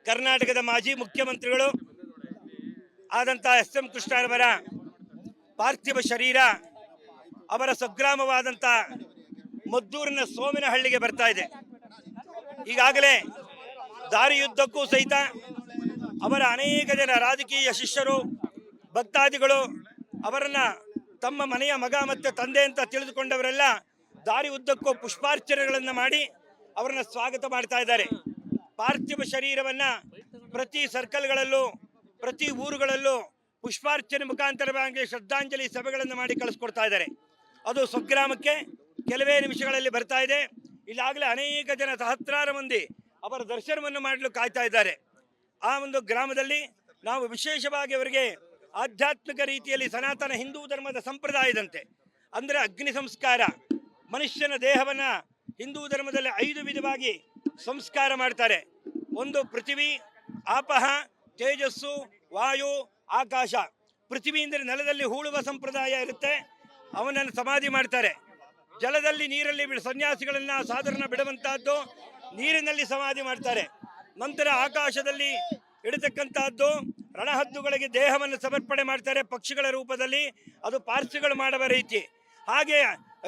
ಕರ್ನಾಟಕದ ಮಾಜಿ ಮುಖ್ಯಮಂತ್ರಿಗಳು ಆದಂತಹ ಎಸ್.ಎಂ. ಕೃಷ್ಣರವರ ಪಾರ್ಥಿವ ಶರೀರ ಅವರ ಸ್ವಗ್ರಾಮವಾದಂಥ ಮದ್ದೂರಿನ ಸೋಮಿನಹಳ್ಳಿಗೆ ಬರ್ತಾ ಇದೆ. ಈಗಾಗಲೇ ದಾರಿಯುದ್ದಕ್ಕೂ ಸಹಿತ ಅವರ ಅನೇಕ ಜನ ರಾಜಕೀಯ ಶಿಷ್ಯರು, ಭಕ್ತಾದಿಗಳು ಅವರನ್ನ ತಮ್ಮ ಮನೆಯ ಮಗ ಮತ್ತು ತಂದೆ ಅಂತ ತಿಳಿದುಕೊಂಡವರೆಲ್ಲ ದಾರಿ ಉದ್ದಕ್ಕೂ ಪುಷ್ಪಾರ್ಚನೆಗಳನ್ನು ಮಾಡಿ ಅವರನ್ನ ಸ್ವಾಗತ ಮಾಡ್ತಾ ಇದ್ದಾರೆ. ಪಾರ್ಥಿವ ಶರೀರವನ್ನ ಪ್ರತಿ ಸರ್ಕಲ್ಗಳಲ್ಲೂ ಪ್ರತಿ ಊರುಗಳಲ್ಲೂ ಪುಷ್ಪಾರ್ಚನೆ ಮುಖಾಂತರವಾಗಿ ಶ್ರದ್ಧಾಂಜಲಿ ಸಭೆಗಳನ್ನು ಮಾಡಿ ಕಳಿಸ್ಕೊಡ್ತಾ ಇದ್ದಾರೆ. ಅದು ಸ್ವಗ್ರಾಮಕ್ಕೆ ಕೆಲವೇ ನಿಮಿಷಗಳಲ್ಲಿ ಬರ್ತಾ ಇದೆ. ಇಲ್ಲಾಗಲೇ ಅನೇಕ ಜನ ಸಹಸ್ರಾರು ಮಂದಿ ಅವರ ದರ್ಶನವನ್ನು ಮಾಡಲು ಕಾಯ್ತಾ ಇದ್ದಾರೆ. ಆ ಒಂದು ಗ್ರಾಮದಲ್ಲಿ ನಾವು ವಿಶೇಷವಾಗಿ ಅವರಿಗೆ ಆಧ್ಯಾತ್ಮಿಕ ರೀತಿಯಲ್ಲಿ ಸನಾತನ ಹಿಂದೂ ಧರ್ಮದ ಸಂಪ್ರದಾಯದಂತೆ ಅಂದರೆ ಅಗ್ನಿ ಸಂಸ್ಕಾರ, ಮನುಷ್ಯನ ದೇಹವನ್ನು ಹಿಂದೂ ಧರ್ಮದಲ್ಲಿ 5 ವಿಧವಾಗಿ ಸಂಸ್ಕಾರ ಮಾಡ್ತಾರೆ. ಒಂದು ಪೃಥ್ವಿ, ಆಪಹ, ತೇಜಸ್ಸು, ವಾಯು, ಆಕಾಶ. ಪೃಥ್ವಿ ಅಂದರೆ ನೆಲದಲ್ಲಿ ಹೂಳುವ ಸಂಪ್ರದಾಯ ಇರುತ್ತೆ, ಅವನನ್ನು ಸಮಾಧಿ ಮಾಡ್ತಾರೆ. ಜಲದಲ್ಲಿ ನೀರಲ್ಲಿ ಸನ್ಯಾಸಿಗಳನ್ನ ಸಾಧನ ಬಿಡುವಂತಹದ್ದು, ನೀರಿನಲ್ಲಿ ಸಮಾಧಿ ಮಾಡ್ತಾರೆ. ನಂತರ ಆಕಾಶದಲ್ಲಿ ಇಡತಕ್ಕಂತಹದ್ದು ರಣಹದ್ದುಗಳಿಗೆ ದೇಹವನ್ನು ಸಮರ್ಪಣೆ ಮಾಡ್ತಾರೆ ಪಕ್ಷಿಗಳ ರೂಪದಲ್ಲಿ, ಅದು ಪಾರ್ಸಿಗಳು ಮಾಡುವ ರೀತಿ. ಹಾಗೆ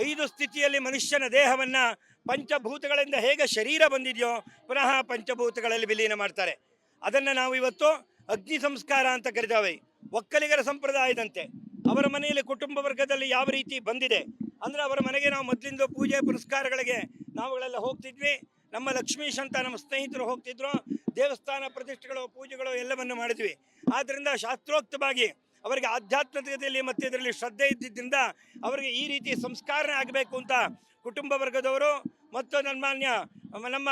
5 ಸ್ಥಿತಿಯಲ್ಲಿ ಮನುಷ್ಯನ ದೇಹವನ್ನ ಪಂಚಭೂತಗಳಿಂದ ಹೇಗೆ ಶರೀರ ಬಂದಿದೆಯೋ ಪುನಃ ಪಂಚಭೂತಗಳಲ್ಲಿ ವಿಲೀನ ಮಾಡ್ತಾರೆ. ಅದನ್ನು ನಾವು ಇವತ್ತು ಅಗ್ನಿ ಸಂಸ್ಕಾರ ಅಂತ ಕರಿತಾವೆ. ಒಕ್ಕಲಿಗರ ಸಂಪ್ರದಾಯದಂತೆ ಅವರ ಮನೆಯಲ್ಲಿ ಕುಟುಂಬ ವರ್ಗದಲ್ಲಿ ಯಾವ ರೀತಿ ಬಂದಿದೆ ಅಂದರೆ ಅವರ ಮನೆಗೆ ನಾವು ಮೊದಲಿಂದ ಪೂಜೆ ಪುರಸ್ಕಾರಗಳಿಗೆ ನಾವುಗಳೆಲ್ಲ ಹೋಗ್ತಿದ್ವಿ. ನಮ್ಮ ಲಕ್ಷ್ಮೀಶ್ ಅಂತ ನಮ್ಮ ಸ್ನೇಹಿತರು ಹೋಗ್ತಿದ್ರು. ದೇವಸ್ಥಾನ ಪ್ರತಿಷ್ಠೆಗಳು, ಪೂಜೆಗಳು ಎಲ್ಲವನ್ನು ಮಾಡಿದ್ವಿ. ಆದ್ದರಿಂದ ಶಾಸ್ತ್ರೋಕ್ತವಾಗಿ ಅವರಿಗೆ ಆಧ್ಯಾತ್ಮಿಕತೆಯಲ್ಲಿ ಮತ್ತು ಇದರಲ್ಲಿ ಶ್ರದ್ಧೆ ಇದ್ದಿದ್ದರಿಂದ ಅವರಿಗೆ ಈ ರೀತಿ ಸಂಸ್ಕಾರ ಆಗಬೇಕು ಅಂತ ಕುಟುಂಬ ವರ್ಗದವರು ಮತ್ತು ನಮ್ಮ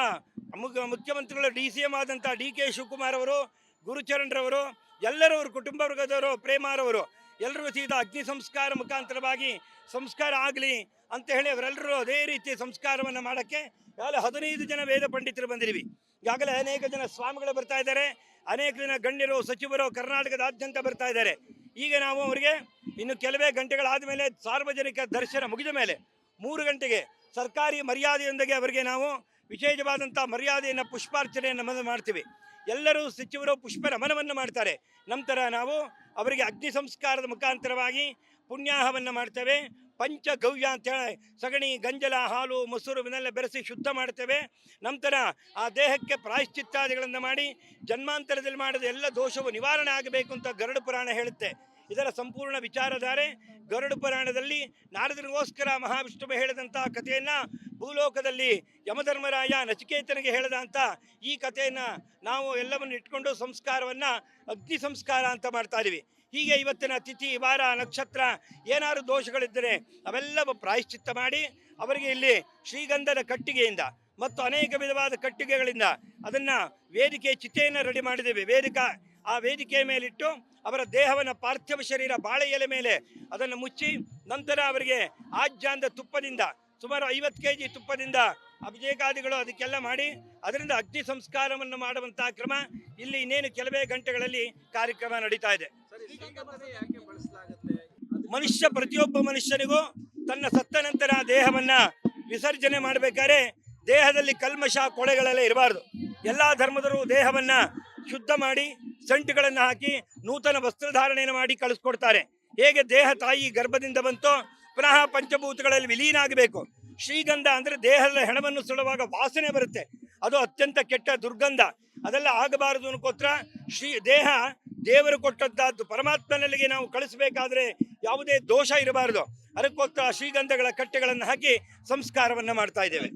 ಮುಖ್ಯಮಂತ್ರಿಗಳು DCM ಆದಂಥ DK ಶಿವಕುಮಾರ್ ಅವರು, ಗುರುಚರಣ್ರವರು, ಎಲ್ಲರೂ ಅವರು ಕುಟುಂಬ ವರ್ಗದವರು, ಪ್ರೇಮಾರವರು ಎಲ್ಲರೂ ಸೀದಾ ಅಗ್ನಿ ಸಂಸ್ಕಾರ ಮುಖಾಂತರವಾಗಿ ಸಂಸ್ಕಾರ ಆಗಲಿ ಅಂತ ಹೇಳಿ ಅವರೆಲ್ಲರೂ ಅದೇ ರೀತಿ ಸಂಸ್ಕಾರವನ್ನು ಮಾಡೋಕ್ಕೆ ಈಗಾಗಲೇ 15 ಜನ ವೇದ ಪಂಡಿತರು ಬಂದಿದ್ದೀವಿ. ಈಗಾಗಲೇ ಅನೇಕ ಜನ ಸ್ವಾಮಿಗಳು ಬರ್ತಾ ಇದ್ದಾರೆ, ಅನೇಕ ಜನ ಗಣ್ಯರು, ಸಚಿವರು ಕರ್ನಾಟಕದಾದ್ಯಂತ ಬರ್ತಾ ಇದ್ದಾರೆ. ಈಗ ನಾವು ಅವರಿಗೆ ಇನ್ನು ಕೆಲವೇ ಗಂಟೆಗಳಾದ ಮೇಲೆ ಸಾರ್ವಜನಿಕ ದರ್ಶನ ಮುಗಿದ ಮೇಲೆ 3 ಗಂಟೆಗೆ ಸರ್ಕಾರಿ ಮರ್ಯಾದೆಯೊಂದಿಗೆ ಅವರಿಗೆ ನಾವು ವಿಶೇಷವಾದಂಥ ಮರ್ಯಾದೆಯನ್ನು ಪುಷ್ಪಾರ್ಚನೆಯನ್ನು ಮಾಡ್ತೀವಿ. ಎಲ್ಲರೂ ಸಚಿವರು ಪುಷ್ಪ ನಮನವನ್ನು ಮಾಡ್ತಾರೆ. ನಂತರ ನಾವು ಅವರಿಗೆ ಅಗ್ನಿ ಸಂಸ್ಕಾರದ ಮುಖಾಂತರವಾಗಿ ಪುಣ್ಯಾಹವನ್ನು ಮಾಡ್ತೇವೆ. ಪಂಚಗವ್ಯ ಅಂತೇಳಿ ಸಗಣಿ, ಗಂಜಲ, ಹಾಲು, ಮೊಸರು ಇವನ್ನೆಲ್ಲ ಬೆರೆಸಿ ಶುದ್ಧ ಮಾಡ್ತೇವೆ. ನಂತರ ಆ ದೇಹಕ್ಕೆ ಪ್ರಾಯಶ್ಚಿತ್ತಾದಿಗಳನ್ನು ಮಾಡಿ ಜನ್ಮಾಂತರದಲ್ಲಿ ಮಾಡಿದ ಎಲ್ಲ ದೋಷವು ನಿವಾರಣೆ ಆಗಬೇಕು ಅಂತ ಗರುಡ ಪುರಾಣ ಹೇಳುತ್ತೆ. ಇದರ ಸಂಪೂರ್ಣ ವಿಚಾರಧಾರೆ ಗರುಡ ಪುರಾಣದಲ್ಲಿ ನಾರದರಿಗೋಸ್ಕರ ಮಹಾವಿಷ್ಣುವು ಹೇಳಿದಂಥ ಕಥೆಯನ್ನು ಭೂಲೋಕದಲ್ಲಿ ಯಮಧರ್ಮರಾಯ ನಚಿಕೇತನಿಗೆ ಹೇಳಿದಂಥ ಈ ಕಥೆಯನ್ನು ನಾವು ಎಲ್ಲವನ್ನು ಇಟ್ಕೊಂಡು ಸಂಸ್ಕಾರವನ್ನು ಅಗ್ನಿ ಸಂಸ್ಕಾರ ಅಂತ ಮಾಡ್ತಾ ಇದ್ದೀವಿ. ಹೀಗೆ ಇವತ್ತಿನ ತಿಥಿ, ವಾರ, ನಕ್ಷತ್ರ ಏನಾದ್ರು ದೋಷಗಳಿದ್ದರೆ ಅವೆಲ್ಲ ಪ್ರಾಯಶ್ಚಿತ್ತ ಮಾಡಿ ಅವರಿಗೆ ಇಲ್ಲಿ ಶ್ರೀಗಂಧದ ಕಟ್ಟಿಗೆಯಿಂದ ಮತ್ತು ಅನೇಕ ವಿಧವಾದ ಕಟ್ಟಿಗೆಗಳಿಂದ ಅದನ್ನು ವೇದಿಕೆ ಚಿತೆಯನ್ನು ರೆಡಿ ಮಾಡಿದ್ದೇವೆ. ಆ ವೇದಿಕೆಯ ಮೇಲಿಟ್ಟು ಅವರ ದೇಹವನ್ನು ಪಾರ್ಥಿವ ಶರೀರ ಬಾಳೆ ಎಲೆ ಮೇಲೆ ಅದನ್ನು ಮುಚ್ಚಿ ನಂತರ ಅವರಿಗೆ ಆಜ್ಯಾನ್ದ ತುಪ್ಪದಿಂದ ಸುಮಾರು 50 kg ತುಪ್ಪದಿಂದ ಅಭಿಷೇಕಾದಿಗಳು ಅದಕ್ಕೆಲ್ಲ ಮಾಡಿ ಅದರಿಂದ ಅಗ್ನಿ ಸಂಸ್ಕಾರವನ್ನು ಮಾಡುವಂತಹ ಕ್ರಮ ಇಲ್ಲಿ ಇನ್ನೇನು ಕೆಲವೇ ಗಂಟೆಗಳಲ್ಲಿ ಕಾರ್ಯಕ್ರಮ ನಡೀತಾ ಇದೆ. ಪ್ರತಿಯೊಬ್ಬ ಮನುಷ್ಯನಿಗೂ ತನ್ನ ಸತ್ತ ನಂತರ ದೇಹವನ್ನ ವಿಸರ್ಜನೆ ಮಾಡಬೇಕಾದ್ರೆ ದೇಹದಲ್ಲಿ ಕಲ್ಮಶ ಕೊಳೆಗಳೆಲ್ಲ ಇರಬಾರ್ದು. ಎಲ್ಲ ಧರ್ಮದರು ದೇಹವನ್ನ ಶುದ್ಧ ಮಾಡಿ ಸಂಟುಗಳನ್ನು ಹಾಕಿ ನೂತನ ವಸ್ತ್ರಧಾರಣೆಯನ್ನು ಮಾಡಿ ಕಳಿಸ್ಕೊಡ್ತಾರೆ. ಹೇಗೆ ದೇಹ ತಾಯಿ ಗರ್ಭದಿಂದ ಬಂತೋ ಪುನಃ ಪಂಚಭೂತಗಳಲ್ಲಿ ವಿಲೀನ ಆಗಬೇಕು. ಶ್ರೀಗಂಧ ಅಂದರೆ ದೇಹದ ಹೆಣವನ್ನು ಸುಡುವಾಗ ವಾಸನೆ ಬರುತ್ತೆ, ಅದು ಅತ್ಯಂತ ಕೆಟ್ಟ ದುರ್ಗಂಧ. ಅದೆಲ್ಲ ಆಗಬಾರದು ಅನ್ಕೋತ್ರ ದೇಹ ದೇವರು ಕೊಟ್ಟದ್ದಾದ್ದು ಪರಮಾತ್ಮನಲ್ಲಿಗೆ ನಾವು ಕಳಿಸಬೇಕಾದ್ರೆ ಯಾವುದೇ ದೋಷ ಇರಬಾರದು. ಅದಕ್ಕೋಸ್ಕರ ಶ್ರೀಗಂಧಗಳ ಕಟ್ಟೆಗಳನ್ನು ಹಾಕಿ ಸಂಸ್ಕಾರವನ್ನು ಮಾಡ್ತಾ ಇದ್ದೇವೆ.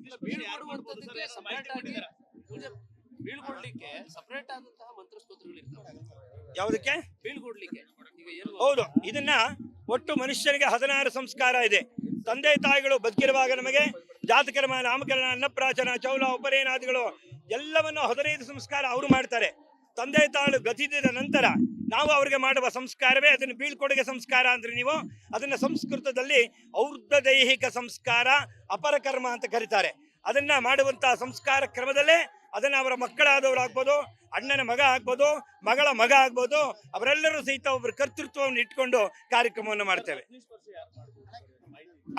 ಯಾವುದಕ್ಕೆ ಹೌದು, ಇದನ್ನ ಒಟ್ಟು ಮನುಷ್ಯನಿಗೆ 16 ಸಂಸ್ಕಾರ ಇದೆ. ತಂದೆ ತಾಯಿಗಳು ಬದುಕಿರುವಾಗ ನಮಗೆ ಜಾತಕರ್ಮ, ನಾಮಕರಣ, ಅನ್ನಪ್ರಾಶನ, ಚೌಲ, ಉಪನಯನಾದಿಗಳು ಎಲ್ಲವನ್ನು 15 ಸಂಸ್ಕಾರ ಅವರು ಮಾಡ್ತಾರೆ. ತಂದೆ ತಾಳು ಗತಿಸಿದ ನಂತರ ನಾವು ಅವರಿಗೆ ಮಾಡುವ ಸಂಸ್ಕಾರವೇ ಅದನ್ನು ಬೀಳ್ಕೊಡುಗೆ ಸಂಸ್ಕಾರ ಅಂದ್ರೆ ನೀವು ಅದನ್ನು ಸಂಸ್ಕೃತದಲ್ಲಿ ಔರ್ಧ ದೈಹಿಕ ಸಂಸ್ಕಾರ, ಅಪರಕರ್ಮ ಅಂತ ಕರೀತಾರೆ. ಅದನ್ನ ಮಾಡುವಂತಹ ಸಂಸ್ಕಾರ ಕ್ರಮದಲ್ಲೇ ಅದನ್ನು ಅವರ ಮಕ್ಕಳಾದವರು ಆಗ್ಬೋದು, ಅಣ್ಣನ ಮಗ ಆಗ್ಬೋದು, ಮಗಳ ಮಗ ಆಗ್ಬೋದು, ಅವರೆಲ್ಲರೂ ಸಹಿತ ಒಬ್ಬರ ಕರ್ತೃತ್ವವನ್ನು ಇಟ್ಕೊಂಡು ಕಾರ್ಯಕ್ರಮವನ್ನು ಮಾಡ್ತೇವೆ.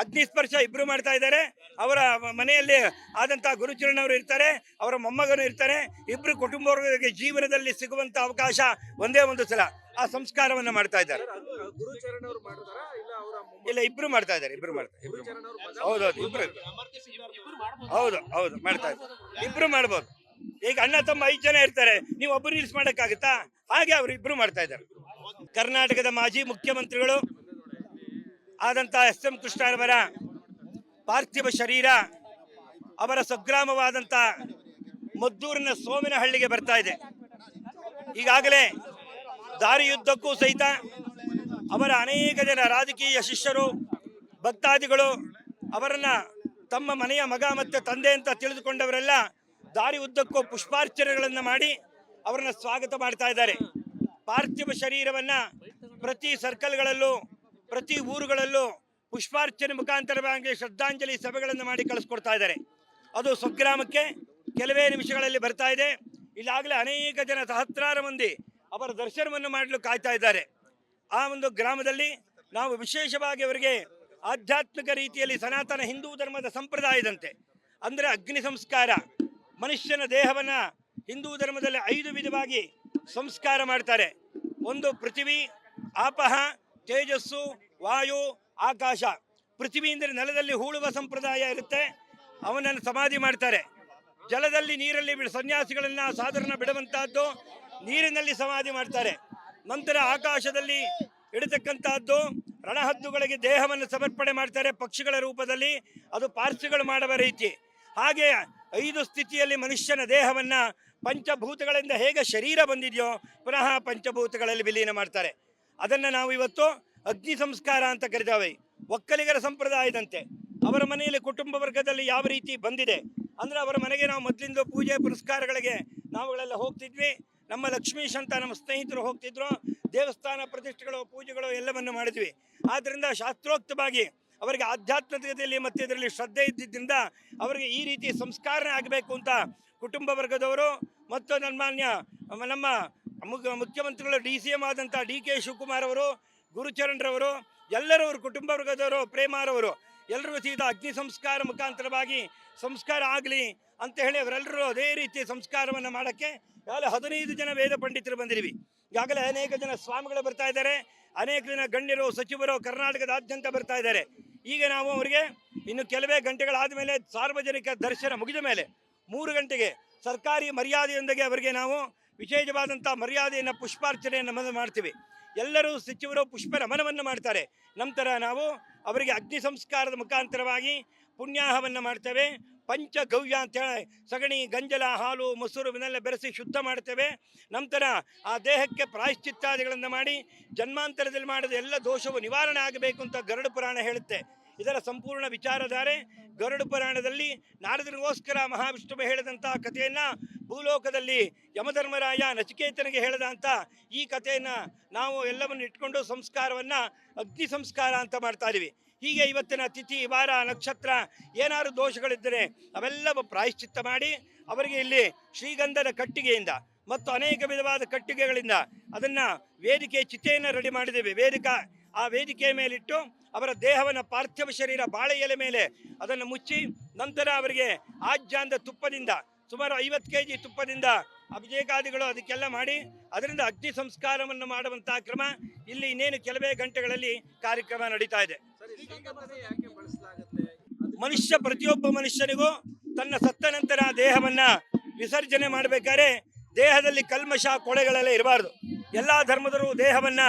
ಅಗ್ನಿಸ್ಪರ್ಶ ಇಬ್ರು ಮಾಡ್ತಾ ಇದ್ದಾರೆ. ಅವರ ಮನೆಯಲ್ಲಿ ಆದಂತ ಗುರುಚರಣ್ ಅವರು ಇರ್ತಾರೆ, ಅವರ ಮೊಮ್ಮಗನು ಇರ್ತಾರೆ. ಇಬ್ರು ಕುಟುಂಬವರ್ಗಕ್ಕೆ ಜೀವನದಲ್ಲಿ ಸಿಗುವಂತ ಅವಕಾಶ ಒಂದೇ ಒಂದು ಸಲ ಆ ಸಂಸ್ಕಾರವನ್ನ ಮಾಡ್ತಾ ಇದ್ದಾರೆ. ಇಲ್ಲ, ಇಬ್ರು ಮಾಡ್ತಾ ಇದ್ದಾರೆ. ಹೌದೌದು, ಹೌದು ಮಾಡ್ತಾ ಇದ್ದಾರೆ. ಇಬ್ರು ಮಾಡ್ಬೋದು. ಈಗ ಅಣ್ಣ ತಮ್ಮ 5 ಜನ ಇರ್ತಾರೆ, ನೀವು ಒಬ್ಬರು ರೀಲ್ಸ್ ಮಾಡಕ್ಕಾಗತ್ತಾ? ಹಾಗೆ ಅವರು ಇಬ್ರು ಮಾಡ್ತಾ ಇದ್ದಾರೆ. ಕರ್ನಾಟಕದ ಮಾಜಿ ಮುಖ್ಯಮಂತ್ರಿಗಳು ಆದಂತ ಎಸ್.ಎಂ. ಕೃಷ್ಣರವರ ಪಾರ್ಥಿವ ಶರೀರ ಅವರ ಸ್ವಗ್ರಾಮವಾದಂತ ಮದ್ದೂರಿನ ಸೋಮಿನಹಳ್ಳಿಗೆ ಬರ್ತಾ ಇದೆ. ಈಗಾಗಲೇ ದಾರಿಯುದ್ದಕ್ಕೂ ಸಹಿತ ಅವರ ಅನೇಕ ಜನ ರಾಜಕೀಯ ಶಿಷ್ಯರು, ಭಕ್ತಾದಿಗಳು ಅವರನ್ನ ತಮ್ಮ ಮನೆಯ ಮಗ ಮತ್ತು ತಂದೆ ಅಂತ ತಿಳಿದುಕೊಂಡವರೆಲ್ಲ ದಾರಿ ಉದ್ದಕ್ಕೂ ಪುಷ್ಪಾರ್ಚನೆಗಳನ್ನ ಮಾಡಿ ಅವರನ್ನ ಸ್ವಾಗತ ಮಾಡ್ತಾ ಇದ್ದಾರೆ. ಪಾರ್ಥಿವ ಶರೀರವನ್ನ ಪ್ರತಿ ಸರ್ಕಲ್ಗಳಲ್ಲೂ, ಪ್ರತಿ ಊರುಗಳಲ್ಲೂ ಪುಷ್ಪಾರ್ಚನೆ ಮುಖಾಂತರವಾಗಿ ಶ್ರದ್ಧಾಂಜಲಿ ಸಭೆಗಳನ್ನು ಮಾಡಿ ಕಳಿಸ್ಕೊಡ್ತಾ ಇದ್ದಾರೆ. ಅದು ಸ್ವಗ್ರಾಮಕ್ಕೆ ಕೆಲವೇ ನಿಮಿಷಗಳಲ್ಲಿ ಬರ್ತಾ ಇದೆ. ಇಲ್ಲಾಗಲೇ ಅನೇಕ ಜನ, ಸಹಸ್ರಾರು ಮಂದಿ ಅವರ ದರ್ಶನವನ್ನು ಮಾಡಲು ಕಾಯ್ತಾ ಇದ್ದಾರೆ. ಆ ಒಂದು ಗ್ರಾಮದಲ್ಲಿ ನಾವು ವಿಶೇಷವಾಗಿ ಅವರಿಗೆ ಆಧ್ಯಾತ್ಮಿಕ ರೀತಿಯಲ್ಲಿ ಸನಾತನ ಹಿಂದೂ ಧರ್ಮದ ಸಂಪ್ರದಾಯದಂತೆ ಅಂದರೆ ಅಗ್ನಿ ಸಂಸ್ಕಾರ, ಮನುಷ್ಯನ ದೇಹವನ್ನು ಹಿಂದೂ ಧರ್ಮದಲ್ಲಿ 5 ವಿಧವಾಗಿ ಸಂಸ್ಕಾರ ಮಾಡ್ತಾರೆ. ಒಂದು ಪೃಥ್ವಿ, ಆಪಹ, ತೇಜಸ್ಸು, ವಾಯು, ಆಕಾಶ. ಪೃಥ್ವಿ ಅಂದರೆ ನೆಲದಲ್ಲಿ ಹೂಳುವ ಸಂಪ್ರದಾಯ ಇರುತ್ತೆ, ಅವನನ್ನು ಸಮಾಧಿ ಮಾಡ್ತಾರೆ. ಜಲದಲ್ಲಿ, ನೀರಲ್ಲಿ ಸನ್ಯಾಸಿಗಳನ್ನ ಸಾಧರನ ಬಿಡುವಂತಹದ್ದು, ನೀರಿನಲ್ಲಿ ಸಮಾಧಿ ಮಾಡ್ತಾರೆ. ನಂತರ ಆಕಾಶದಲ್ಲಿ ಇಡತಕ್ಕಂತಹದ್ದು, ರಣಹದ್ದುಗಳಿಗೆ ದೇಹವನ್ನು ಸಮರ್ಪಣೆ ಮಾಡ್ತಾರೆ ಪಕ್ಷಿಗಳ ರೂಪದಲ್ಲಿ, ಅದು ಪಾರ್ಸಿಗಳು ಮಾಡುವ ರೀತಿ. ಹಾಗೆ 5 ಸ್ಥಿತಿಯಲ್ಲಿ ಮನುಷ್ಯನ ದೇಹವನ್ನ ಪಂಚಭೂತಗಳಿಂದ ಹೇಗೆ ಶರೀರ ಬಂದಿದೆಯೋ ಪುನಃ ಪಂಚಭೂತಗಳಲ್ಲಿ ವಿಲೀನ ಮಾಡ್ತಾರೆ. ಅದನ್ನು ನಾವು ಇವತ್ತು ಅಗ್ನಿ ಸಂಸ್ಕಾರ ಅಂತ ಕರಿತಾವೆ. ಒಕ್ಕಲಿಗರ ಸಂಪ್ರದಾಯದಂತೆ ಅವರ ಮನೆಯಲ್ಲಿ ಕುಟುಂಬ ವರ್ಗದಲ್ಲಿ ಯಾವ ರೀತಿ ಬಂದಿದೆ ಅಂದರೆ, ಅವರ ಮನೆಗೆ ನಾವು ಮೊದಲಿಂದ ಪೂಜೆ ಪುರಸ್ಕಾರಗಳಿಗೆ ನಾವುಗಳೆಲ್ಲ ಹೋಗ್ತಿದ್ವಿ. ನಮ್ಮ ಲಕ್ಷ್ಮೀಶ್ ಅಂತ ನಮ್ಮ ಸ್ನೇಹಿತರು ಹೋಗ್ತಿದ್ರು. ದೇವಸ್ಥಾನ ಪ್ರತಿಷ್ಠೆಗಳು, ಪೂಜೆಗಳು ಎಲ್ಲವನ್ನು ಮಾಡಿದ್ವಿ. ಆದ್ದರಿಂದ ಶಾಸ್ತ್ರೋಕ್ತವಾಗಿ ಅವರಿಗೆ ಆಧ್ಯಾತ್ಮಿಕತೆಯಲ್ಲಿ ಮತ್ತು ಇದರಲ್ಲಿ ಶ್ರದ್ಧೆ ಇದ್ದಿದ್ದರಿಂದ ಅವರಿಗೆ ಈ ರೀತಿ ಸಂಸ್ಕಾರ ಆಗಬೇಕು ಅಂತ ಕುಟುಂಬ ವರ್ಗದವರು ಮತ್ತು ನಮ್ಮ ಮುಖ್ಯಮಂತ್ರಿಗಳು DCM ಆದಂಥ DK ಶಿವಕುಮಾರ್ ಅವರು, ಗುರುಚರಣ್ರವರು, ಎಲ್ಲರೂ ಅವರು ಕುಟುಂಬ ವರ್ಗದವರು, ಪ್ರೇಮಾರವರು ಎಲ್ಲರೂ ಸೀದಾ ಅಗ್ನಿ ಸಂಸ್ಕಾರ ಮುಖಾಂತರವಾಗಿ ಸಂಸ್ಕಾರ ಆಗಲಿ ಅಂತ ಹೇಳಿ ಅವರೆಲ್ಲರೂ ಅದೇ ರೀತಿ ಸಂಸ್ಕಾರವನ್ನು ಮಾಡೋಕ್ಕೆ ಈಗಾಗಲೇ 15 ಜನ ವೇದ ಪಂಡಿತರು ಬಂದಿದ್ದೀವಿ. ಈಗಾಗಲೇ ಅನೇಕ ಜನ ಸ್ವಾಮಿಗಳು ಬರ್ತಾ ಇದ್ದಾರೆ, ಅನೇಕ ಜನ ಗಣ್ಯರು, ಸಚಿವರು ಕರ್ನಾಟಕದಾದ್ಯಂತ ಬರ್ತಾ ಇದ್ದಾರೆ. ಈಗ ನಾವು ಅವರಿಗೆ ಇನ್ನು ಕೆಲವೇ ಗಂಟೆಗಳಾದ ಮೇಲೆ ಸಾರ್ವಜನಿಕ ದರ್ಶನ ಮುಗಿದ ಮೇಲೆ 3 ಗಂಟೆಗೆ ಸರ್ಕಾರಿ ಮರ್ಯಾದೆಯೊಂದಿಗೆ ಅವರಿಗೆ ನಾವು ವಿಶೇಷವಾದಂಥ ಮರ್ಯಾದೆಯನ್ನು, ಪುಷ್ಪಾರ್ಚನೆಯನ್ನು ಮಾಡ್ತೀವಿ. ಎಲ್ಲರೂ ಸಚಿವರು ಪುಷ್ಪ ನಮನವನ್ನು ಮಾಡ್ತಾರೆ. ನಂತರ ನಾವು ಅವರಿಗೆ ಅಗ್ನಿ ಸಂಸ್ಕಾರದ ಮುಖಾಂತರವಾಗಿ ಪುಣ್ಯಾಹವನ್ನು ಮಾಡ್ತೇವೆ. ಪಂಚಗವ್ಯ ಅಂತೇಳಿ ಸಗಣಿ, ಗಂಜಲ, ಹಾಲು, ಮೊಸರು ಇವನ್ನೆಲ್ಲ ಬೆರೆಸಿ ಶುದ್ಧ ಮಾಡ್ತೇವೆ. ನಂತರ ಆ ದೇಹಕ್ಕೆ ಪ್ರಾಯಶ್ಚಿತ್ತಾದಿಗಳನ್ನು ಮಾಡಿ ಜನ್ಮಾಂತರದಲ್ಲಿ ಮಾಡಿದ ಎಲ್ಲ ದೋಷವು ನಿವಾರಣೆ ಆಗಬೇಕು ಅಂತ ಗರುಡ ಪುರಾಣ ಹೇಳುತ್ತೆ. ಇದರ ಸಂಪೂರ್ಣ ವಿಚಾರಧಾರೆ ಗರುಡ ಪುರಾಣದಲ್ಲಿ ನಾರದನಿಗೋಸ್ಕರ ಮಹಾವಿಷ್ಣುವು ಹೇಳಿದಂಥ ಕಥೆಯನ್ನು ಭೂಲೋಕದಲ್ಲಿ ಯಮಧರ್ಮರಾಯ ನಚಿಕೇತನಿಗೆ ಹೇಳಿದಂಥ ಈ ಕಥೆಯನ್ನು ನಾವು ಎಲ್ಲವನ್ನು ಇಟ್ಕೊಂಡು ಸಂಸ್ಕಾರವನ್ನು ಅಗ್ನಿ ಸಂಸ್ಕಾರ ಅಂತ ಮಾಡ್ತಾ ಇದ್ದೀವಿ. ಹೀಗೆ ಇವತ್ತಿನ ತಿಥಿ, ವಾರ, ನಕ್ಷತ್ರ ಏನಾದ್ರು ದೋಷಗಳಿದ್ದರೆ ಅವೆಲ್ಲ ಪ್ರಾಯಶ್ಚಿತ್ತ ಮಾಡಿ ಅವರಿಗೆ ಇಲ್ಲಿ ಶ್ರೀಗಂಧದ ಕಟ್ಟಿಗೆಯಿಂದ ಮತ್ತು ಅನೇಕ ವಿಧವಾದ ಕಟ್ಟಿಗೆಗಳಿಂದ ಅದನ್ನು ವೇದಿಕೆ ಚಿತೆಯನ್ನು ರೆಡಿ ಮಾಡಿದ್ದೇವೆ. ಆ ವೇದಿಕೆಯ ಮೇಲಿಟ್ಟು ಅವರ ದೇಹವನ್ನು, ಪಾರ್ಥಿವ ಶರೀರ ಬಾಳೆ ಎಲೆ ಮೇಲೆ ಅದನ್ನು ಮುಚ್ಚಿ ನಂತರ ಅವರಿಗೆ ಆಜ್ಯಾನದ ತುಪ್ಪದಿಂದ ಸುಮಾರು 50 kg ತುಪ್ಪದಿಂದ ಅಭಿಷೇಕಾದಿಗಳು ಅದಕ್ಕೆಲ್ಲ ಮಾಡಿ ಅದರಿಂದ ಅಗ್ನಿ ಸಂಸ್ಕಾರವನ್ನು ಮಾಡುವಂಥ ಕ್ರಮ ಇಲ್ಲಿ ಇನ್ನೇನು ಕೆಲವೇ ಗಂಟೆಗಳಲ್ಲಿ ಕಾರ್ಯಕ್ರಮ ನಡೀತಾ ಇದೆ. ಪ್ರತಿಯೊಬ್ಬ ಮನುಷ್ಯನಿಗೂ ತನ್ನ ಸತ್ತ ನಂತರ ದೇಹವನ್ನು ವಿಸರ್ಜನೆ ಮಾಡಬೇಕಾದ್ರೆ ದೇಹದಲ್ಲಿ ಕಲ್ಮಶ, ಕೊಳೆಗಳೆಲ್ಲ ಇರಬಾರ್ದು. ಎಲ್ಲ ಧರ್ಮದರು ದೇಹವನ್ನು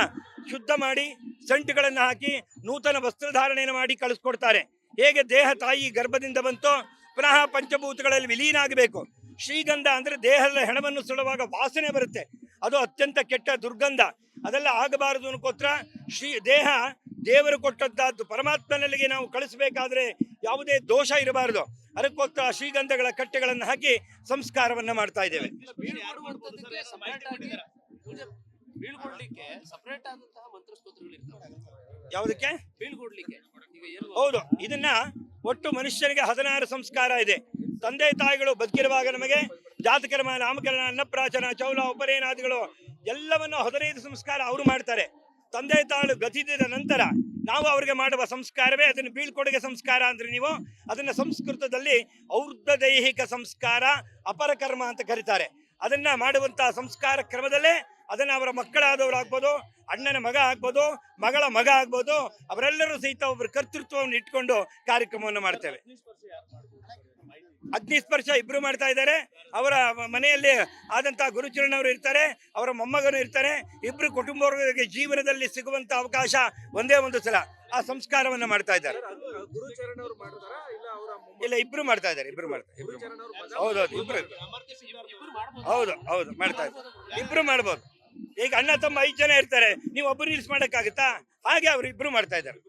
ಶುದ್ಧ ಮಾಡಿ ಸಂಟುಗಳನ್ನು ಹಾಕಿ ನೂತನ ವಸ್ತ್ರಧಾರಣೆಯನ್ನು ಮಾಡಿ ಕಳಿಸ್ಕೊಡ್ತಾರೆ. ಹೇಗೆ ದೇಹ ತಾಯಿ ಗರ್ಭದಿಂದ ಬಂತೋ ಪುನಃ ಪಂಚಭೂತಗಳಲ್ಲಿ ವಿಲೀನ ಆಗಬೇಕು. ಶ್ರೀಗಂಧ ಅಂದರೆ ದೇಹದ ಹೆಣವನ್ನು ಸುಡುವಾಗ ವಾಸನೆ ಬರುತ್ತೆ, ಅದು ಅತ್ಯಂತ ಕೆಟ್ಟ ದುರ್ಗಂಧ. ಅದೆಲ್ಲ ಆಗಬಾರದು ಅನ್ಕೋತ್ರ ದೇಹ ದೇವರು ಕೊಟ್ಟದ್ದಾದ್ದು, ಪರಮಾತ್ಮನಲ್ಲಿಗೆ ನಾವು ಕಳಿಸಬೇಕಾದ್ರೆ ಯಾವುದೇ ದೋಷ ಇರಬಾರದು. ಅದಕ್ಕೋಸ್ಕರ ಶ್ರೀಗಂಧಗಳ ಕಟ್ಟೆಗಳನ್ನು ಹಾಕಿ ಸಂಸ್ಕಾರವನ್ನು ಮಾಡ್ತಾ ಇದ್ದೇವೆ. ಯಾವುದಕ್ಕೆ ಹೌದು, ಇದನ್ನ ಒಟ್ಟು ಮನುಷ್ಯನಿಗೆ 16 ಸಂಸ್ಕಾರ ಇದೆ. ತಂದೆ ತಾಯಿಗಳು ಬದುಕಿರುವಾಗ ನಮಗೆ ಜಾತಕರ್ಮ, ನಾಮಕರಣ, ಅನ್ನಪ್ರಾಶನ, ಚೌಲ, ಉಪನಯನಾದಿಗಳು ಎಲ್ಲವನ್ನು 15 ಸಂಸ್ಕಾರ ಅವರು ಮಾಡ್ತಾರೆ. ತಂದೆ ತಾಯಿಗಳು ಗತಿಸಿದ ನಂತರ ನಾವು ಅವ್ರಿಗೆ ಮಾಡುವ ಸಂಸ್ಕಾರವೇ ಅದನ್ನು ಬೀಳ್ಕೊಡುಗೆ ಸಂಸ್ಕಾರ ಅಂದ್ರೆ ನೀವು ಅದನ್ನ ಸಂಸ್ಕೃತದಲ್ಲಿ ಔರ್ಧ ದೈಹಿಕ ಸಂಸ್ಕಾರ ಅಪರಕರ್ಮ ಅಂತ ಕರೀತಾರೆ. ಅದನ್ನ ಮಾಡುವಂತಹ ಸಂಸ್ಕಾರ ಕ್ರಮದಲ್ಲೇ ಅದನ್ನ ಅವರ ಮಕ್ಕಳಾದವರಾಗ್ಬೋದು, ಅಣ್ಣನ ಮಗ ಆಗ್ಬೋದು, ಮಗಳ ಮಗ ಆಗ್ಬೋದು, ಅವರೆಲ್ಲರೂ ಸಹಿತ ಒಬ್ಬರ ಕರ್ತೃತ್ವವನ್ನು ಇಟ್ಕೊಂಡು ಕಾರ್ಯಕ್ರಮವನ್ನು ಮಾಡ್ತೇವೆ. ಅಗ್ನಿಸ್ಪರ್ಶ ಇಬ್ರು ಮಾಡ್ತಾ ಇದ್ದಾರೆ. ಅವರ ಮನೆಯಲ್ಲಿ ಆದಂತಹ ಗುರುಚರಣ್ ಅವರು ಇರ್ತಾರೆ, ಅವರ ಮೊಮ್ಮಗನು ಇರ್ತಾರೆ. ಇಬ್ರು ಕುಟುಂಬವರ್ಗಕ್ಕೆ ಜೀವನದಲ್ಲಿ ಸಿಗುವಂತ ಅವಕಾಶ ಒಂದೇ ಒಂದು ಸಲ ಆ ಸಂಸ್ಕಾರವನ್ನ ಮಾಡ್ತಾ ಇದ್ದಾರೆ. ಇಲ್ಲ, ಇಬ್ರು ಮಾಡ್ತಾ ಇದ್ದಾರೆ. ಹೌದೌದು, ಇಬ್ರು. ಹೌದು ಮಾಡ್ತಾ ಇದ್ದಾರೆ. ಇಬ್ರು ಮಾಡ್ಬೋದು. ಈಗ ಅಣ್ಣ ತಮ್ಮ 5 ಜನ ಇರ್ತಾರೆ, ನೀವು ಒಬ್ಬರು ನಿಲ್ಸ್ ಮಾಡಕ್ಕಾಗತ್ತಾ? ಹಾಗೆ ಅವರು ಇಬ್ರು ಮಾಡ್ತಾ ಇದ್ದಾರೆ.